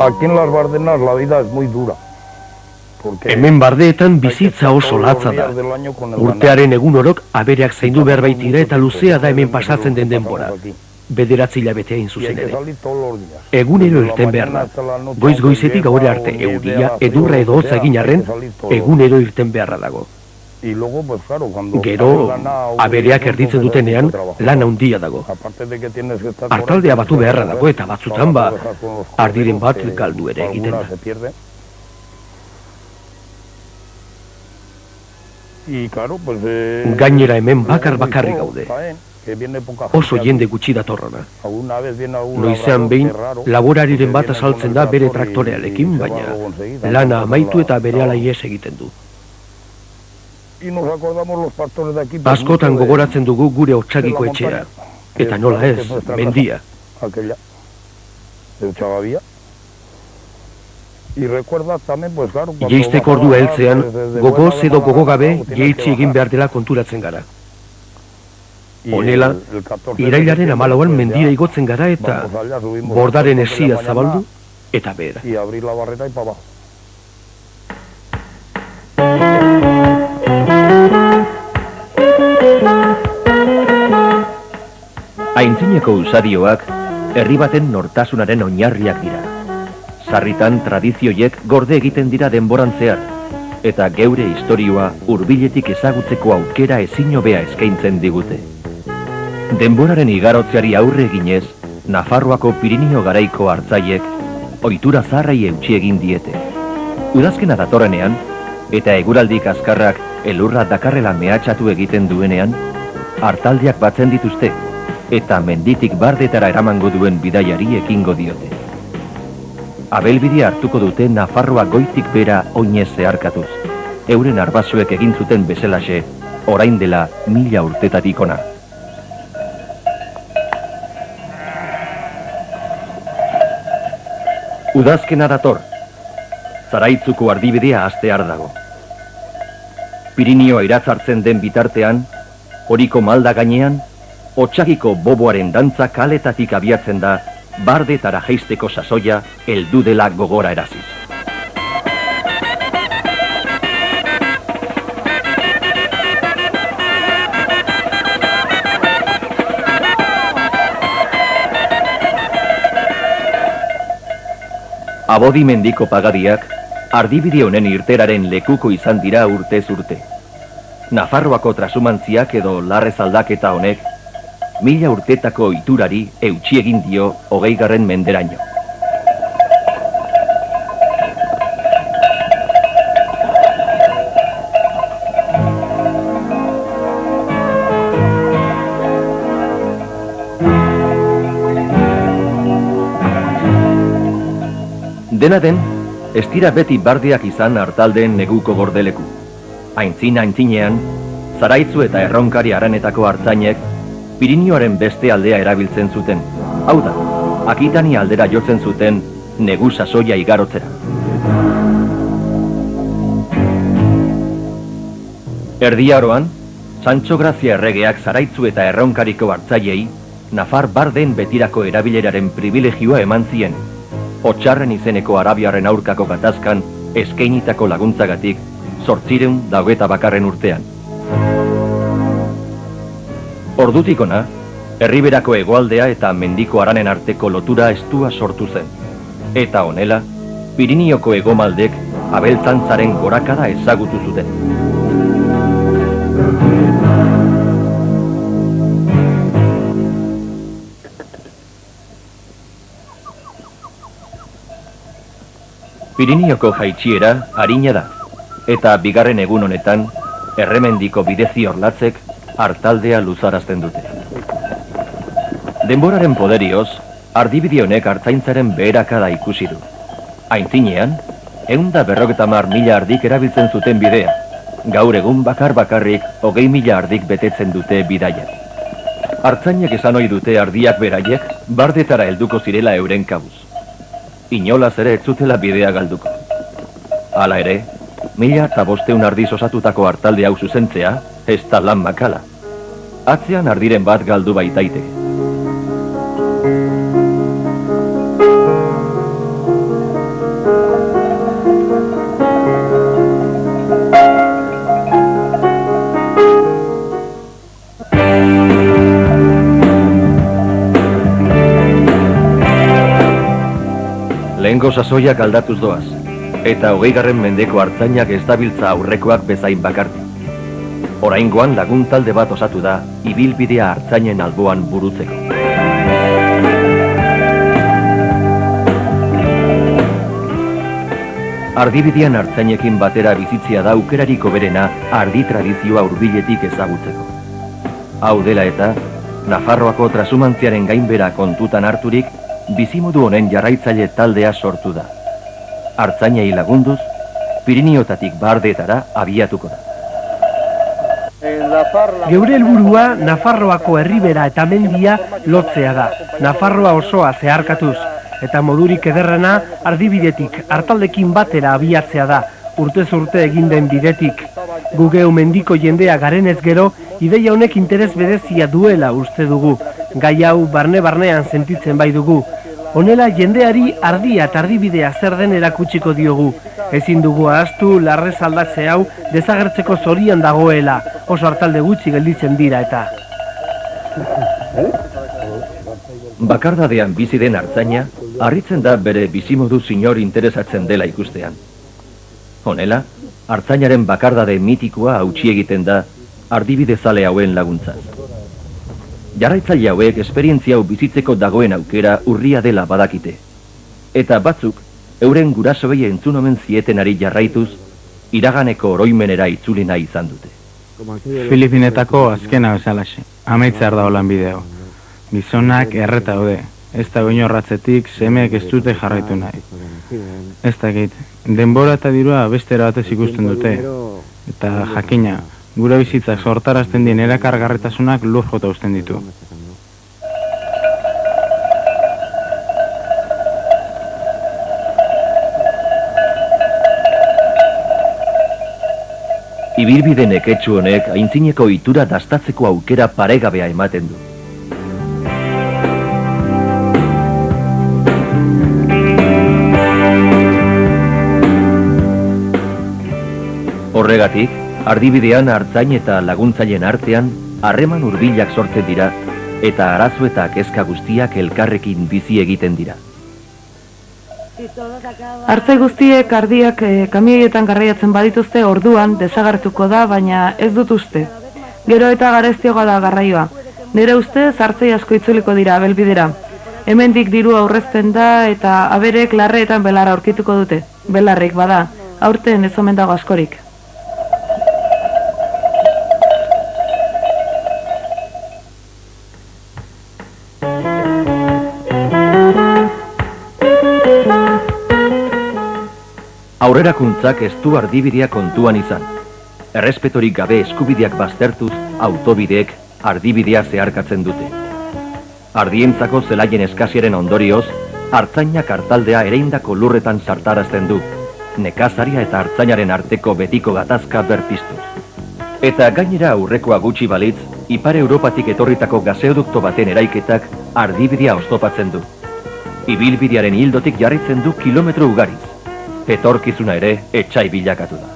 Aquí en las Bardenas la vida es muy dura. Hemen bardeetan bizitza oso latza da. Urtearen egun orok abereak zaindu behar baitira eta luzea da hemen pasatzen den denbora. 9 hilabetea zuzen ere. Egunero irten behar da. Goiz-goizetik gaur arte euria, edurra edo hotza egin arren, egunero irten beharra dago. Gero, abereak erditzen dutenean, lan handia dago. Artaldea batu beharra dago eta batzutan ardiren bat galdu ere egiten da. Gainera hemen bakarri gaude. Oso jende gutxi datorrona. Noizean behin, laborariren bat asaltzen da bere traktorearekin, baina lana amaitu eta berehala ihes egiten du. Askotan gogoratzen dugu gure otsagiko etxea, eta nola ez, mendia. Jeizteko ordua heltzean, gogoz edo gogogabe jeitsi egin behar dela konturatzen gara. Honela, irailaren 14an mendira igotzen gara eta bordaren esia zabaldu eta behera. Aintzineko usadioak herri baten nortasunaren oinarriak dira. Sarritan tradizioiek gorde egiten dira denboran zehar, eta geure historioa hurbiletik ezagutzeko aukera ezin hobea eskaintzen digute. Denboraren igarotzeari aurre eginez, Nafarroako Pirinio garaiko hartzaiek ohitura zaharrei eutsi egin diete. Udazkena datorrenean, eta eguraldik azkarrak elurra dakarrela mehatxatu egiten duenean, artaldiak batzen dituzte, eta menditik bardetara eramango duen bidaiari ekingo diote. Abelbidea hartuko dute Nafarroa goitik bera oinez zeharkatuz. Euren arbasoek egin zuten bezalaxe, orain dela 1000 urtetatik ona. Udazkena dator. Zaraitzuko ardibidea hastear dago. Pirinioa iratzartzen den bitartean, horiko malda gainean, otsagiko boboaren dantza kaletatik abiatzen da, bardetara jaisteko sasoia heldu dela gogora eraziz. Abodi mendiko pagadiak, ardibide honen irteraren lekuko izan dira urtez urte. Nafarroako trasumantziak edo larrez aldaketa honek, 1000 urtetako ohiturari eutsi egin dio 20. menderaino. Dena den, ez dira beti bardeak izan artaldeen neguko gordeleku. Aintzinean, Zaraitzu eta Erronkari haranetako hartzainek Pirinioaren beste aldea erabiltzen zuten. Hau da, Akitani aldera jotzen zuten negu sasoia igarotzera. Erdiaroan, Sancho Grazia erregeak Zaraitzu eta Erronkariko hartzaiei Nafar bardeen betirako erabileraren privilegioa eman zien. Otsarren izeneko arabiarren aurkako gatazkan eskainitako laguntzagatik 821 urtean. Ordutik ona, herriberako hegoaldea eta mendiko haranen arteko lotura estua sortu zen. Eta honela, Pirinioko hegomaldek abeltzantzaren gorakada ezagutu zuten. Pirinioko jaitsiera arina da, eta bigarren egun honetan, erremendiko bidezi orlatzek artaldea luzarazten dute. Denboraren poderioz, ardibide honek hartzaintzaren beherakada ikusi du. Aintzinean, 150.000 ardik erabiltzen zuten bidea, gaur egun bakarrik 20.000 ardik betetzen dute bidaia. Hartzainek esan ohi dute ardiak beraiek bardetara helduko zirela euren kabuz. Inolaz ere ez zutela bidea galduko. Hala ere, 1500 ardiz osatutako hartalde hau zuzentzea, ez da lan makala. Atzean ardiren bat galdu baitaite. Oraingo sasoiak aldatuz doaz, eta 20. mendeko artzainak ez dabiltza aurrekoak bezain bakarti. Oraingoan lagun talde bat osatu da, ibilbidea artzainen alboan burutzeko. Ardibidean artzainekin batera bizitzia da aukerarik hoberena ardi tradizioa hurbiletik ezagutzeko. Hau dela eta, Nafarroako trasumantziaren gainbera kontutan harturik, bizimodu honen jarraitzaile taldea sortu da. Artzainei lagunduz, Piriniotatik Bardeetara abiatuko da. Geure helburua Nafarroako herribera eta mendia lotzea da. Nafarroa osoa zeharkatuz, eta modurik ederrena ardibidetik hartaldekin batera abiatzea da, urtez urte egin den bidetik. Gugeu mendiko jendea garenez gero, ideia honek interes berezia duela uste dugu. Gai hau barne-barnean sentitzen bai dugu. Honela jendeari ardia eta ardibidea zer den erakutsiko diogu. Ezin dugu ahaztu larrez aldatze hau desagertzeko zorian dagoela, oso hartalde gutxi gelditzen dira eta. Bakardadean bizi den artzaina, harritzen da bere bizimodu sinor interesatzen dela ikustean. Honela, artzainaren bakardade mitikoa hautsi egiten da ardibide zale hauen laguntzaz. Jarraitzaile hauek esperientzia hau bizitzeko dagoen aukera urria dela badakite. Eta batzuk, euren gurasoei entzun omen zietenari jarraituz, iraganeko oroimenera itzuli nahi izan dute. Filipinetako azkena bezalaxe, amaitzear da holan bideo. Gizonak erreta daude, ez da goinorratzetik semeek ez dute jarraitu nahi. Ez dakit, denbora eta dirua bestera batez ikusten dute. Eta jakina, gure bizitzak sortarazten dien erakargarretasunak lur jota uzten ditu. Ibilbide neketsu honek aintzineko itura dastatzeko aukera paregabea ematen du. Horregatik, ardibidean artzain eta laguntzaileen artean harreman hurbilak sortzen dira eta arazo eta kezka guztiak elkarrekin bizi egiten dira. Artzai guztiek ardiak kamioietan garraiatzen badituzte orduan desagertuko da, baina ez dut uste. Gero eta gareztioga da garraioa. Nire ustez artzai asko itzuliko dira abelbidera. Hemendik dirua aurrezten da eta aberek larreetan belarra aurkituko dute. Belarrik bada, aurten ez omen dago askorik. Aurrerakuntzak ez du ardibidea kontuan izan. Errespetorik gabe eskubideak baztertuz, autobideek ardibidea zeharkatzen dute. Ardientzako zelaien eskasiaren ondorioz, artzainak hartaldea ereindako lurretan sartarazten du, nekazaria eta artzainaren arteko betiko gatazka berpiztuz. Eta gainera aurrekoa gutxi balitz, Ipar Europatik etorritako gaseodukto baten eraiketak ardibidea oztopatzen du. Ibilbidearen hildotik jarritzen du kilometro ugariz. Etorkizuna ere etsai bilakatu da.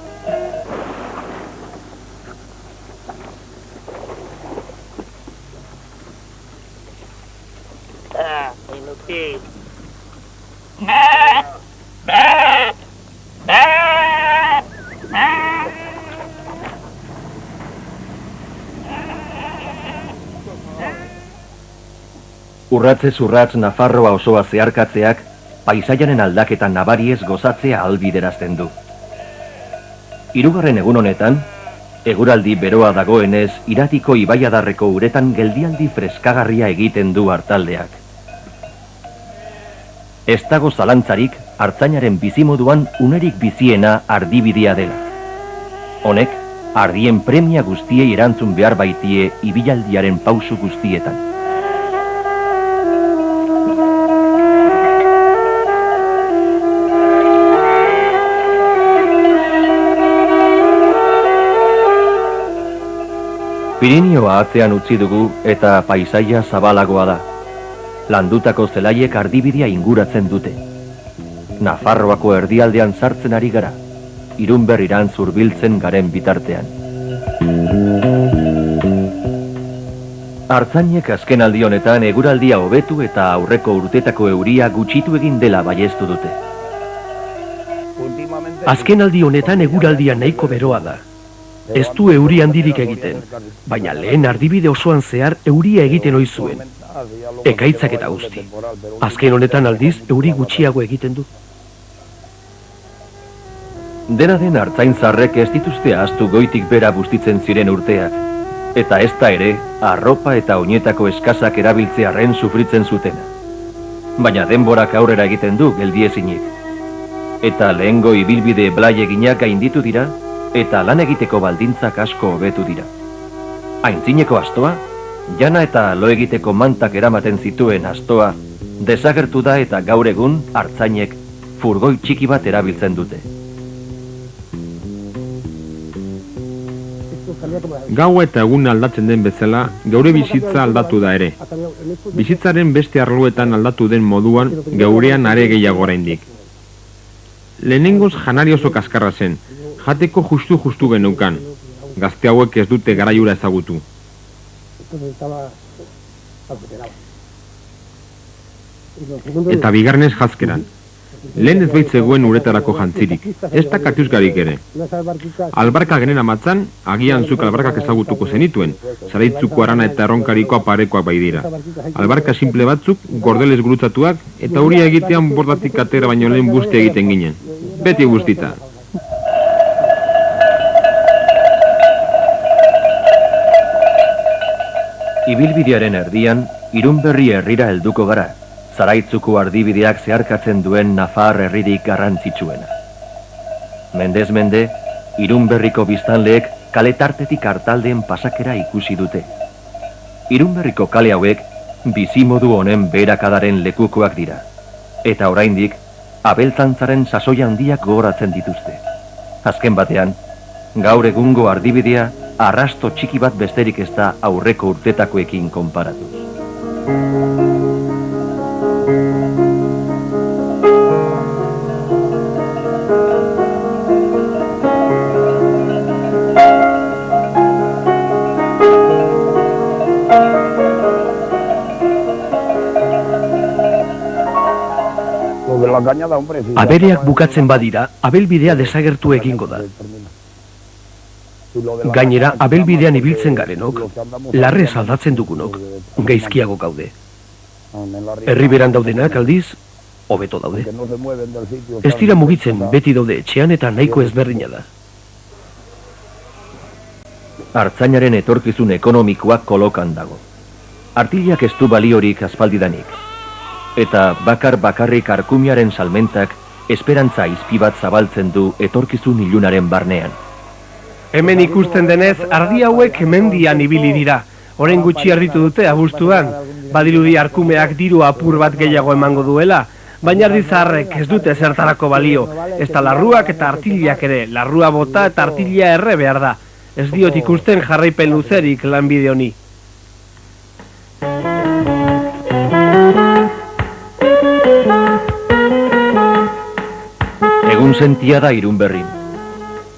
Urratzez urratz Nafarroa osoa zeharkatzeak paisaiaren aldaketa nabariez gozatzea ahalbiderazten du. Hirugarren egun honetan, eguraldi beroa dagoenez Iratiko ibaiadarreko uretan geldialdi freskagarria egiten du hartaldeak. Ez dago zalantzarik artzainaren bizimoduan unerik biziena ardibidea dela. Honek, ardien premia guztiei erantzun behar baitie ibilaldiaren pausu guztietan. Pirinioa atzean utzi dugu eta paisaia zabalagoa da. Landutako zelaiek ardibidea inguratzen dute. Nafarroako erdialdean sartzen ari gara, Irunberrirantz hurbiltzen garen bitartean. Artzainek azken aldi honetan eguraldia hobetu eta aurreko urtetako euria gutxitu egin dela baieztu dute. Azken aldi honetan eguraldia nahiko beroa da. Ez du euri handirik egiten, baina lehen ardibide osoan zehar euria egiten ohi zuen. Ekaitzak eta guzti. Azken honetan aldiz euri gutxiago egiten du. Dena den artzaintzarrek ez dituzte ahaztu goitik bera bustitzen ziren urteak, eta ez da ere arropa eta oinetako eskasak erabiltzearren sufritzen zutena. Baina denborak aurrera egiten du geldiezinik. Eta lehengo ibilbide blai eginak gainditu dira, eta lan egiteko baldintzak asko hobetu dira. Aintzineko astoa, jana eta lo egiteko mantak eramaten zituen astoa, desagertu da eta gaur egun artzainek furgoi txiki bat erabiltzen dute. Gaua eta egun aldatzen den bezala, geure bizitza aldatu da ere. Bizitzaren beste arloetan aldatu den moduan, geurean are gehiago oraindik. Lehenengoz janari oso kaskarra zen, jateko justu geneukan. Gazte hauek ez dute garaiura ezagutu. Eta bigarnez jazkeran. Lehen ez baitzegoen uretarako jantzirik, ez da katiusgarik ere. Albarka genen amatzan, agian zuk albarkak ezagutuko zenituen, zaraitzuko arana eta erronkarikoa parekoak bai dira. Albarka simple batzuk, gordelez gurutzatuak, eta uria egitean bordatik atera baino lehen busti egiten ginen. Beti guztita. Ibilbidearen erdian, Irunberri herrira helduko gara. Zaraitzuko ardibideak zeharkatzen duen Nafar herririk garrantzitsuena. Mendez mende, Irunberriko biztanleek kaletartetik hartaldeen pasakera ikusi dute. Irunberriko kale hauek bizimodu honen beherakadaren lekukoak dira. Eta oraindik, abeltzantzaren sasoi handiak gogoratzen dituzte. Azken batean, gaur egungo ardibidea arrasto txiki bat besterik ez da aurreko urtetakoekin konparatuz. Abereak bukatzen badira, abelbidea desagertu egingo da. Gainera, abelbidean ibiltzen garenok, larrez aldatzen dugunok, gaizkiago gaude. Herriberan daudenak aldiz, hobeto daude. Ez dira mugitzen, beti daude etxean eta nahiko ezberdina da. Artzainaren etorkizun ekonomikoak kolokan dago. Artiliak ez du baliorik aspaldidanik. Eta bakarrik arkumiaren salmentak esperantza izpi bat zabaltzen du etorkizun ilunaren barnean. Hemen ikusten denez, ardi hauek mendian ibili dira. Orain gutxi arditu dute abuztuan, badirudi arkumeak diru apur bat gehiago emango duela, baina ardi zaharrek ez dute zertarako balio, ezta larruak eta artiliak ere, larrua bota eta artilia erre behar da. Ez diot ikusten jarraipen luzerik lanbide honi. Egun sentia da Irunberrin.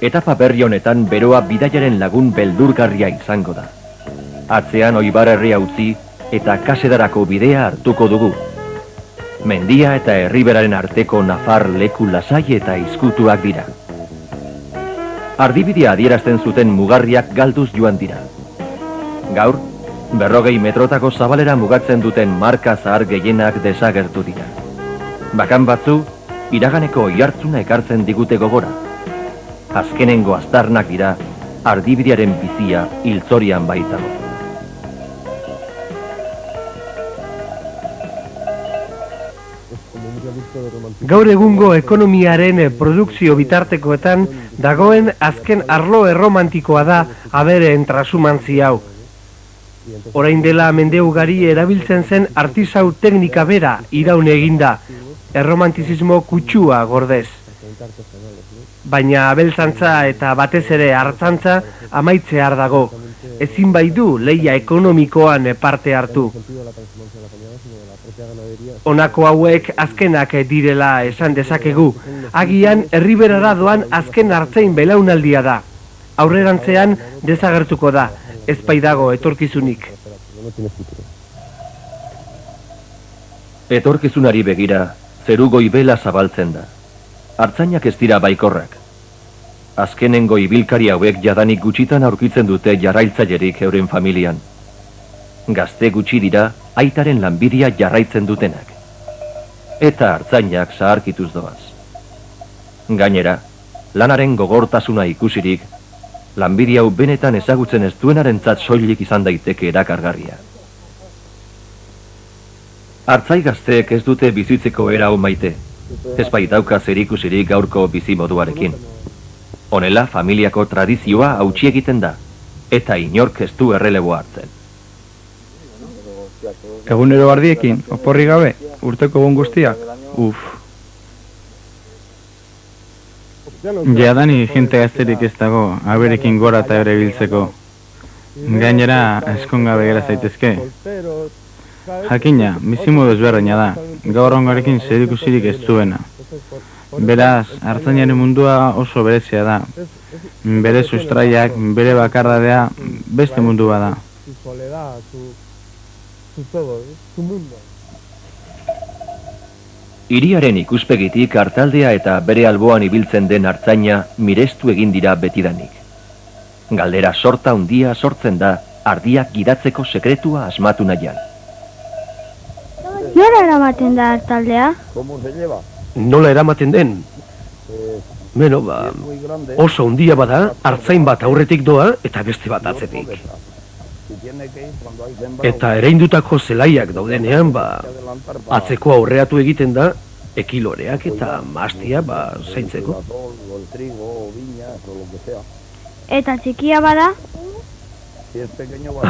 Etapa berri honetan beroa bidaiaren lagun beldurgarria izango da. Atzean Oibar herria utzi eta Kasedarako bidea hartuko dugu. Mendia eta herriberaren arteko Nafar leku lasai eta izkutuak dira. Ardibidea adierazten zuten mugarriak galduz joan dira. Gaur, 40 metrotako zabalera mugatzen duten marka zahar gehienak desagertu dira. Bakan batzu, iraganeko oihartzuna ekartzen digute gogora. Azkenengo aztarnak dira, ardibidearen bizia hiltzorian baitago. Gaur egungo ekonomiaren produkzio bitartekoetan dagoen azken arlo erromantikoa da abereen trasumantzi hau. Orain dela mende ugari erabiltzen zen artisau teknika bera iraun eginda, erromantizismo kutsua gordez. Baina abeltzantza eta batez ere artzantza amaitzear dago. Ezin baitu lehia ekonomikoan parte hartu. Honako hauek azkenak direla esan dezakegu. Agian herriberara doan azken artzain belaunaldia da. Aurrerantzean desagertuko da, ez baitago etorkizunik. Etorkizunari begira, zeru goibela zabaltzen da. Artzainak ez dira baikorrak. Azkenengo ibilkari hauek jadanik gutxitan aurkitzen dute jarraitzailerik euren familian. Gazte gutxi dira aitaren lanbidea jarraitzen dutenak. Eta artzainak zaharkituz doaz. Gainera, lanaren gogortasuna ikusirik, lanbide hau benetan ezagutzen ez duenarentzat soilik izan daiteke erakargarria. Artzai gazteek ez dute bizitzeko era hau maite, ez baitauka zerikusirik gaurko bizimoduarekin. Honela, familiako tradizioa hautsi egiten da, eta inork ez du erreleboa hartzen. Egunero bardiekin, oporri gabe, urteko egun guztiak, Jadani jente gazterik ez dago, aberekin gora eta ere biltzeko. Gainera, eskongabe gera zaitezke. Jakina, bizimodu ezberdina da, gaur ongarekin zerikusirik ez duena. Beraz, artzainaren mundua oso berezia da. Bere sustraiak, bere bakardadea, beste mundua da. Hiriaren ikuspegitik artaldea eta bere alboan ibiltzen den artzaina mirestu egin dira betidanik. Galdera sorta handia sortzen da ardiak gidatzeko sekretua asmatu nahian. Nola eramaten da artaldea? Nola eramaten den? Beno, oso handia bada, artzain bat aurretik doa eta beste bat atzetik. Eta ereindutako zelaiak daudenean, atzeko aurreatu egiten da, ekiloreak eta mastia zaintzeko. Eta txikia bada?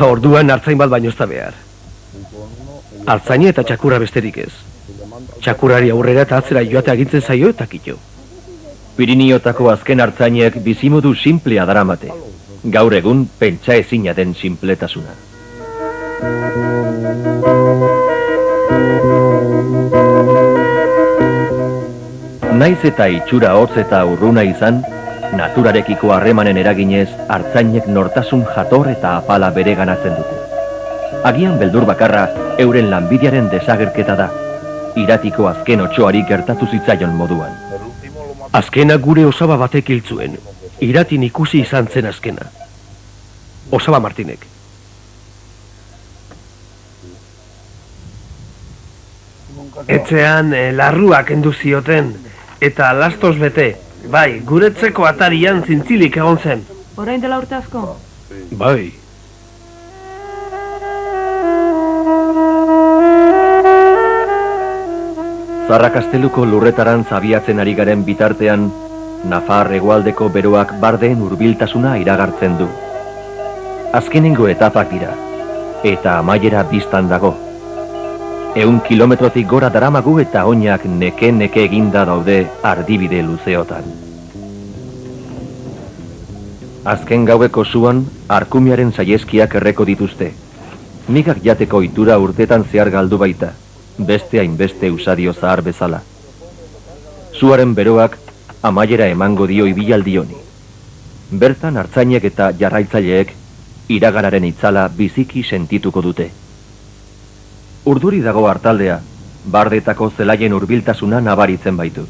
Orduan artzain bat baino ez da behar. Artzaina eta txakurra besterik ez. Txakurrari aurrera eta atzera joatea agintzen zaio eta kito. Piriniotako azken artzainek bizimodu simplea daramate. Gaur egun pentsa ezina den sinpletasuna. Naiz eta itxura hotz eta urruna izan, naturarekiko harremanen eraginez artzainek nortasun jator eta apala bereganatzen dute. Agian beldur bakarra euren lanbidearen desagerketa da, iratiko azken otsoari gertatu zitzaion moduan. Azkena gure osaba batek hil zuen, iratin ikusi izan zen azkena. Osaba Martinek. Etxean larruak kendu zioten, eta lastos bete, bai, guretzeko atarian zintzilik egon zen. Orain dela urte asko? Bai. Zarrakasteluko lurretaran zabiatzen ari garen bitartean, Nafar hegoaldeko beroak bardeen hurbiltasuna iragartzen du. Azkenengo etapak dira, eta amaiera biztan dago. 100 kilometrotik gora daramagu eta oinak neke eginda daude ardibide luzeotan. Azken gaueko zuan, arkumiaren saieskiak erreko dituzte. Migak jateko ohitura urtetan zehar galdu baita, beste hainbeste usadio zahar bezala. Zuaren beroak amaiera emango dio ibilaldi honi. Bertan artzainek eta jarraitzaileek iragararen itzala biziki sentituko dute. Urduri dago artaldea, bardetako zelaien hurbiltasuna nabaritzen baitu.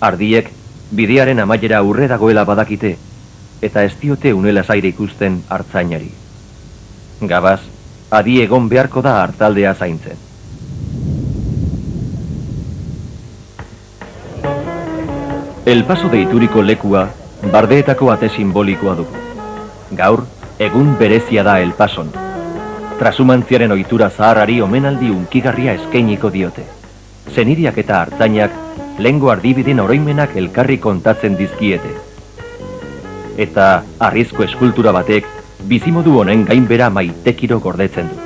Ardiek bidearen amaiera urre dagoela badakite, eta ez diote unela zaire ikusten artzainari. Gabaz, adi egon beharko da artaldea zaintzen. El Paso deituriko lekua, bardeetako ate simbolikoa dugu. Gaur, egun berezia da El Pason. Trasumantziaren ohitura zaharrari omenaldi unkigarria eskainiko diote. Zeniriak eta artzainak, lehengo ardibideen oroimenak elkarri kontatzen dizkiete. Eta arrizko eskultura batek, bizimodu honen gainbera maitekiro gordetzen du.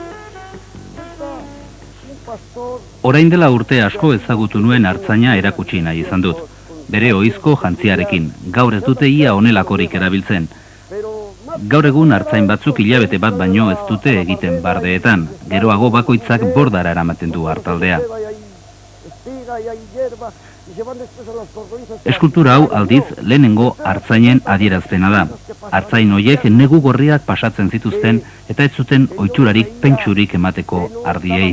Orain dela urte asko ezagutu nuen artzaina erakutsi nahi izan dut. Bere ohizko jantziarekin, gaur ez dute ia honelakorik erabiltzen. Gaur egun artzain batzuk hilabete bat baino ez dute egiten bardeetan, geroago bakoitzak bordara eramaten du artaldea. Eskultura hau aldiz lehenengo artzainen adierazpena da. Artzain hoiek negu gorriak pasatzen zituzten eta ez zuten ohiturarik pentsurik emateko ardiei.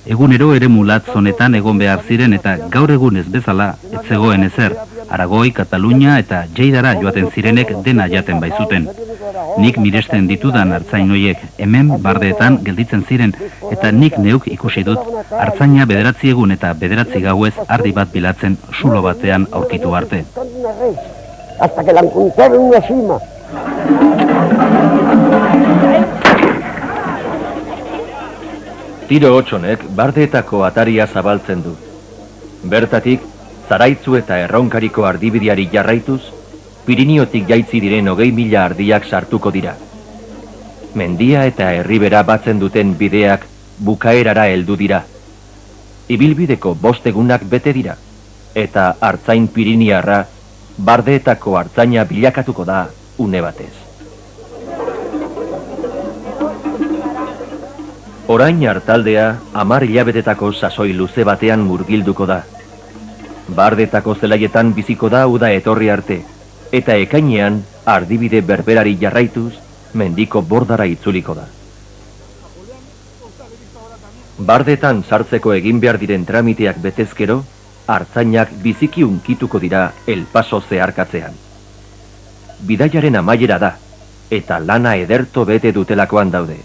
Egunero eremu latz honetan egon behar ziren eta gaur egun ez bezala ez zegoen ezer. Aragoi, Katalunia eta Lleidara joaten zirenek dena jaten baizuten. Nik miresten ditudan artzain hoiek hemen bardeetan gelditzen ziren eta nik neuk ikusi dut artzaina 9 egun eta 9 gauez ardi bat bilatzen zulo batean aurkitu arte. Hasta que la encontraron en una cima. Tiro Otsonek bardeetako ataria zabaltzen du. Bertatik, Zaraitzu eta Erronkariko ardibideari jarraituz, Piriniotik jaitzi diren 20.000 ardiak sartuko dira. Mendia eta herribera batzen duten bideak bukaerara heldu dira. Ibilbideko 5 egunak bete dira, eta artzain piriniarra bardeetako artzaina bilakatuko da une batez. Orain artaldea 10 hilabetetako sasoi luze batean murgilduko da. Bardetako zelaietan biziko da uda etorri arte, eta ekainean ardibide berberari jarraituz mendiko bordara itzuliko da. Bardetan sartzeko egin behar diren tramiteak betezkero, artzainak biziki unkituko dira El Paso zeharkatzean. Bidaiaren amaiera da, eta lana ederto bete dutelakoan daude.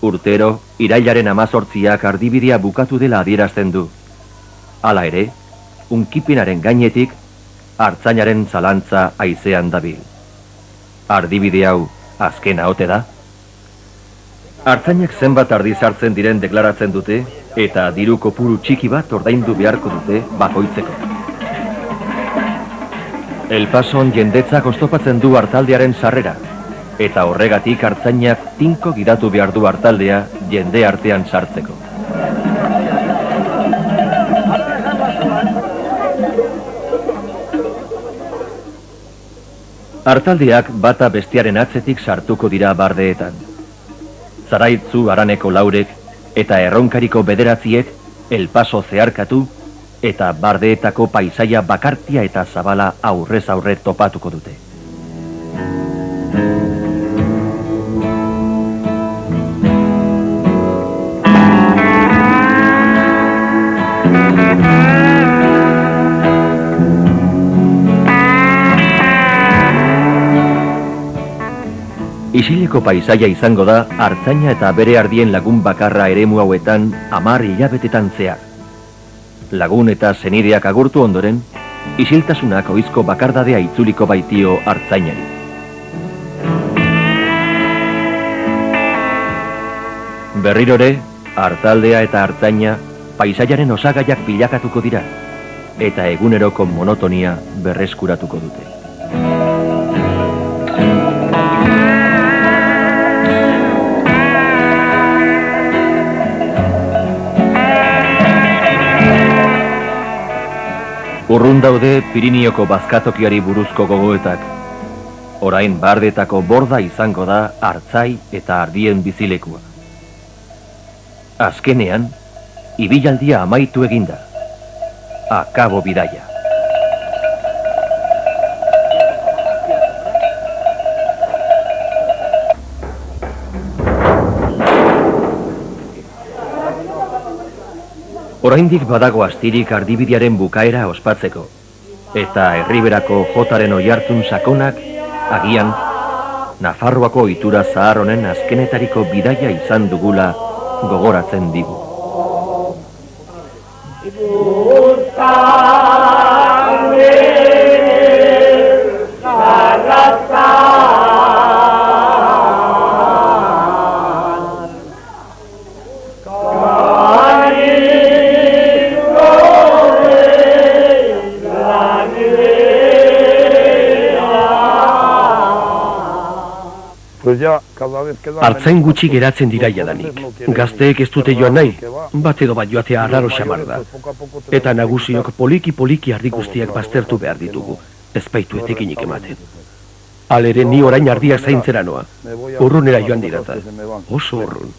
Urtero, irailaren 18ak ardibidea bukatu dela adierazten du. Hala ere, unkipinaren gainetik, artzainaren zalantza haizean dabil. Ardibide hau azkena ote da? Artzainak zenbat ardi sartzen diren deklaratzen dute, eta diru kopuru txiki bat ordaindu beharko dute bakoitzeko. El Pason jendetzak oztopatzen du artaldearen sarrera, eta horregatik artzainak tinko gidatu behar du artaldea jende artean sartzeko. Artaldeak bata bestiaren atzetik sartuko dira bardeetan. Zaraitzu Haraneko 4 eta Erronkariko 9 El Paso zeharkatu eta bardeetako paisaia bakartia eta zabala aurrez aurre topatuko dute. Isileko paisaia izango da artzaina eta bere ardien lagun bakarra eremu hauetan 10 hilabetetan zehar. Lagun eta senideak agurtu ondoren, isiltasunak ohizko bakardadea itzuliko baitio artzainari. Berrirore, artaldea eta artzaina paisaiaren osagaiak bilakatuko dira, eta eguneroko monotonia berreskuratuko dute. Urrun daude Pirinioko bazkatokiari buruzko gogoetak. Orain bardetako borda izango da artzai eta ardien bizilekua. Azkenean, ibilaldia amaitu eginda. Akabo bidaia. Oraindik badago astirik ardibidearen bukaera ospatzeko, eta herriberako jotaren oihartzun sakonak, agian, Nafarroako ohitura zahar honen azkenetariko bidaia izan dugula gogoratzen digu. Artzain gutxi geratzen dira jadanik. Gazteek ez dute joan nahi, bat edo bat joatea arraro xamar da. Eta nagusiok poliki-poliki ardi guztiak baztertu behar ditugu, ez baitu etekinik ematen. Halere ni orain ardiak zaintzera noa, urrunera joan dirata, oso urrun.